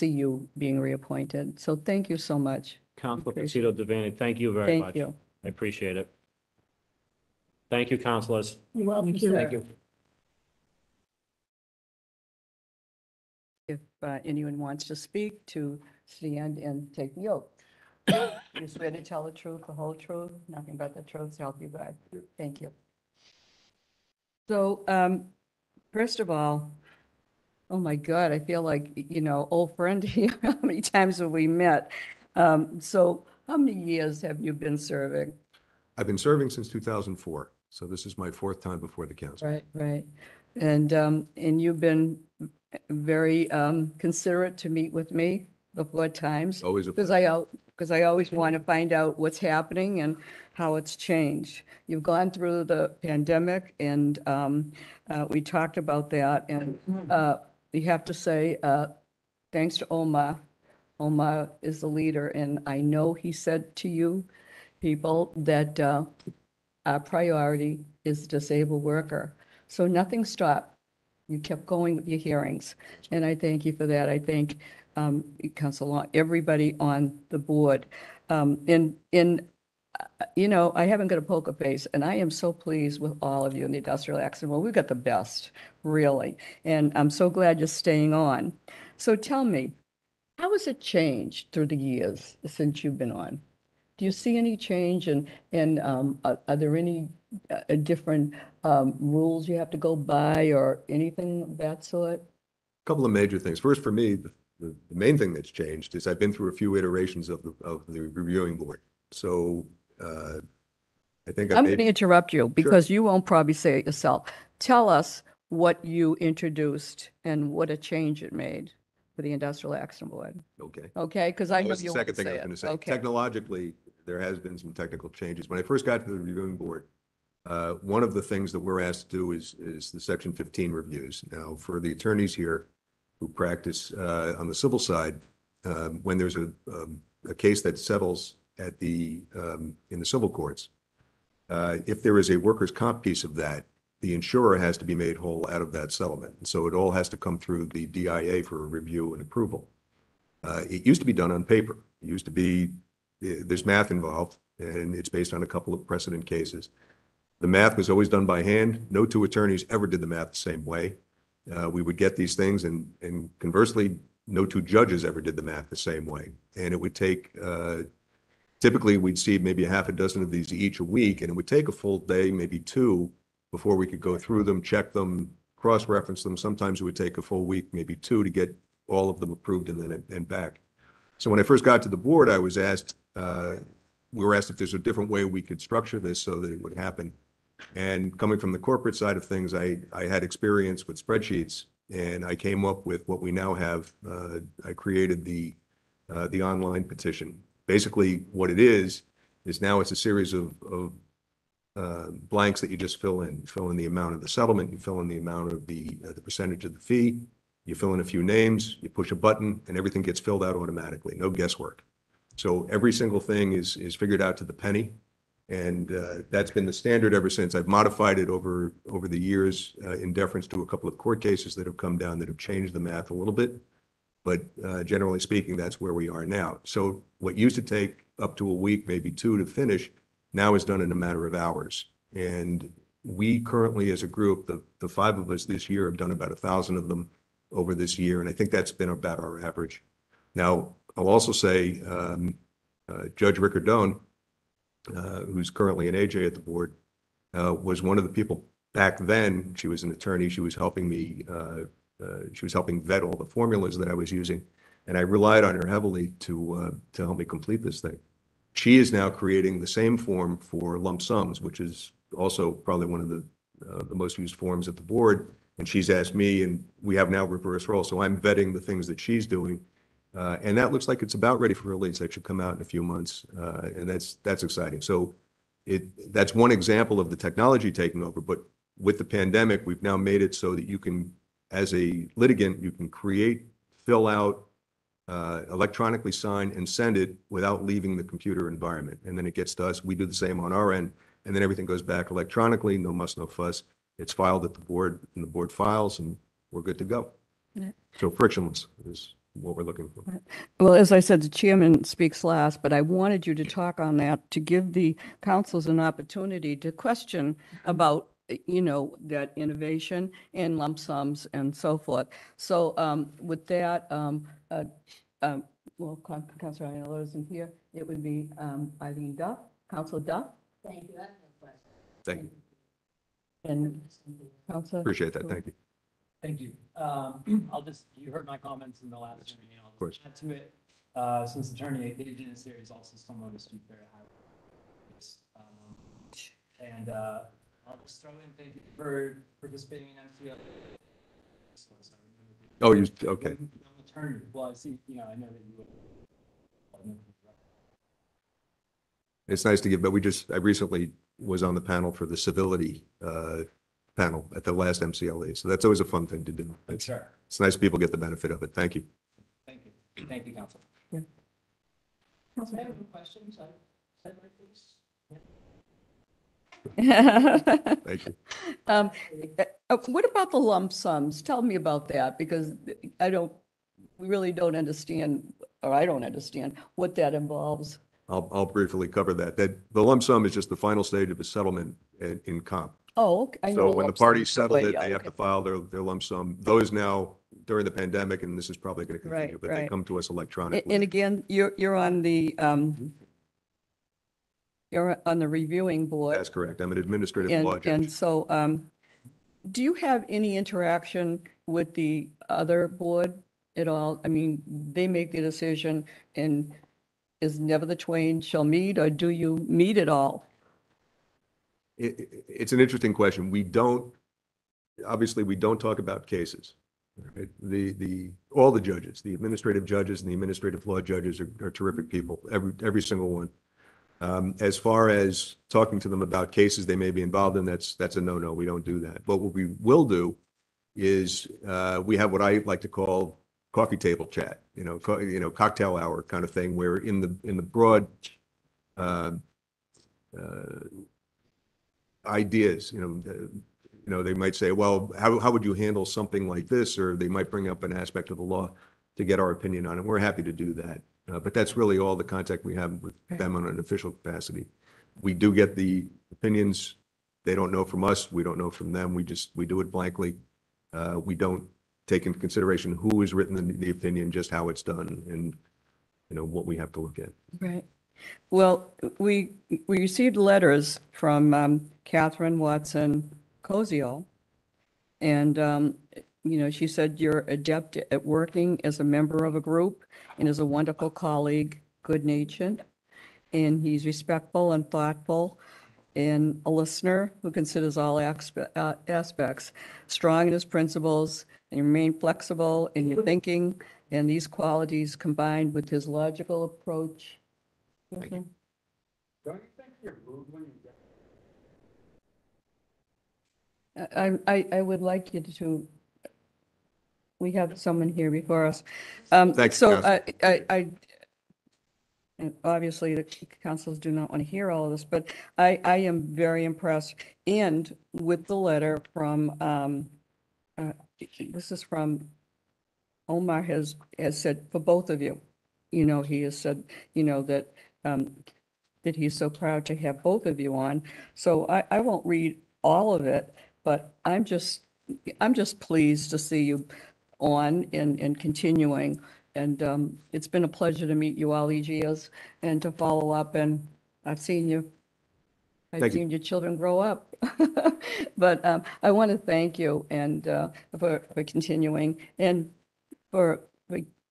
see you being reappointed. So thank you so much. Councilor Appreciate Placido Devaney, thank you very much. Thank you. I appreciate it. Thank you, councilors. You're welcome, Thank you. sir. Thank you. If anyone wants to speak, to stand and take the oath. You swear to tell the truth, the whole truth, nothing but the truth, so help you God. Thank you. So, first of all, oh my God, I feel like, old friend here. How many times have we met? So how many years have you been serving? I've been serving since 2004, so this is my fourth time before the council. Right, right. And you've been very considerate to meet with me before times. Always a Because I always want to find out what's happening and how it's changed. You've gone through the pandemic, and we talked about that. And you have to say, thanks to Omar. Omar is the leader, and I know he said to you, people, that our priority is the disabled worker. So nothing stopped. You kept going with your hearings, and I thank you for that. I thank Council, everybody on the board. I haven't got a poker face, and I am so pleased with all of you in the industrial accident. Well, we've got the best, really, and I'm so glad you're staying on. So tell me, how has it changed through the years since you've been on? Do you see any change, and are there any different rules you have to go by or anything of that sort? A couple of major things. First, for me, the main thing that's changed is I've been through a few iterations of the reviewing board. So I think I'm going to interrupt you because you won't probably say it yourself. Tell us what you introduced and what a change it made for the Industrial Accident Board. Okay. Okay, because I That know was the you second won't thing I say was going to it. say. Okay. Technologically, there has been some technical changes. When I first got to the reviewing board, one of the things that we're asked to do is the Section 15 reviews. Now, for the attorneys here who practice on the civil side, when there's a case that settles at in the civil courts, if there is a workers' comp piece of that, the insurer has to be made whole out of that settlement. And so it all has to come through the DIA for a review and approval. It used to be done on paper. It used to be, there's math involved, and it's based on a couple of precedent cases. The math was always done by hand. No two attorneys ever did the math the same way. We would get these things, and conversely, no two judges ever did the math the same way. And it would take, typically we'd see maybe a half a dozen of these each a week, and it would take a full day, maybe two, before we could go through them, check them, cross-reference them. Sometimes it would take a full week, maybe two, to get all of them approved and back. So when I first got to the board, I was asked, we were asked if there's a different way we could structure this so that it would happen. And coming from the corporate side of things, I had experience with spreadsheets, and I came up with what we now have. I created the online petition. Basically, what it is now it's a series of blanks that you just fill in. You fill in the amount of the settlement, you fill in the amount of the percentage of the fee, you fill in a few names, you push a button, and everything gets filled out automatically, no guesswork. So every single thing is figured out to the penny, and that's been the standard ever since. I've modified it over the years in deference to a couple of court cases that have come down that have changed the math a little bit, but generally speaking, that's where we are now. So what used to take up to a week, maybe two, to finish, now is done in a matter of hours. And we currently, as a group, the five of us this year have done about 1,000 of them over this year, and I think that's been about our average. Now, I'll also say Judge Riccardone, who's currently an AJ at the board, was one of the people back then. She was an attorney. She was helping me. She was helping vet all the formulas that I was using, and I relied on her heavily to help me complete this thing. She is now creating the same form for lump sums, which is also probably one of the most used forms at the board. And she's asked me, and we have now reverse roles. So I'm vetting the things that she's doing. And that looks like it's about ready for release. That should come out in a few months. And that's exciting. So that's one example of the technology taking over. But with the pandemic, we've now made it so that you can, as a litigant, you can create, fill out, electronically sign, and send it without leaving the computer environment. And then it gets to us. We do the same on our end. And then everything goes back electronically. No muss, no fuss. It's filed at the board, and the board files, and we're good to go. Yeah. So frictionless what we're looking for. Well, as I said, the chairman speaks last, but I wanted you to talk on that to give the councils an opportunity to question about, that innovation and lump sums and so forth. So with that, well, Councilor Aiello isn't here. It would be Eileen Duff, Councilor Duff, Thank you. and Councilor. Appreciate that. Thank you. Thank you. You heard my comments in the last meeting. I'll course. add to it. Since the attorney agent is here, he's also someone who speaks very highly. And I'll just throw in, thank you for participating in MCL. Oh, okay. Attorney, well, I see, I know that you would. It's nice to give, but I recently was on the panel for the civility panel at the last MCLE. So that's always a fun thing to do. Sure. It's nice people get the benefit of it. Thank you. Thank you. Thank you, Council. Yeah. I have any questions? I'd like this. Thank you. What about the lump sums? Tell me about that, because we really don't understand, or I don't understand what that involves. I'll briefly cover that. The lump sum is just the final stage of a settlement in comp. Oh, okay. I know So when the lump parties sums, settle it, yeah, they have okay. to file their lump sum. Those now, during the pandemic, and this is probably going to continue, Right, but they right. come to us electronically. And again, you're on the reviewing board. That's correct. I'm an administrative law And judge. so, do you have any interaction with the other board at all? I mean, they make the decision, and is never the twain shall meet, or do you meet at all? It's an interesting question. Obviously, we don't talk about cases. Right? All the judges, the administrative judges and the administrative law judges are terrific people, every single one. As far as talking to them about cases they may be involved in, that's a no-no. We don't do that. But what we will do is we have what I like to call coffee table chat, cocktail hour kind of thing, where in the broad ideas, they might say, well, how would you handle something like this? Or they might bring up an aspect of the law to get our opinion on it. We're happy to do that. But that's really all the contact we have with them on an official capacity. We do get the opinions. They don't know from us. We don't know from them. We do it blankly. We don't take into consideration who has written the opinion, just how it's done, and what we have to look at. Right. Well, we received letters from Catherine Watson Cozio, and she said you're adept at working as a member of a group and is a wonderful colleague, good-natured, and he's respectful and thoughtful, and a listener who considers all aspects, strong in his principles, and you remain flexible in your thinking, and these qualities combined with his logical approach. Thank you. Don't you think you're moved when you get? I would like you to, we have someone here before us. Thank you, So Council. and obviously the councils do not want to hear all of this, but I am very impressed. And with the letter from, this is from Omar has said for both of you, he has said, that he's so proud to have both of you on. So I won't read all of it, but I'm just pleased to see you on and continuing. And it's been a pleasure to meet you all these years and to follow up. And I've seen your children grow up. But I want to thank you and for continuing and for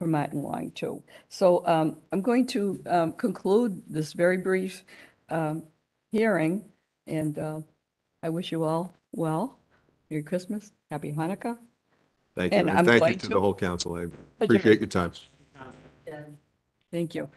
Martin Long too. So I'm going to conclude this very brief hearing, and I wish you all well. Merry Christmas, Happy Hanukkah. Thank you. And And I'm thank you going to to the whole council. I appreciate your time. Thank you.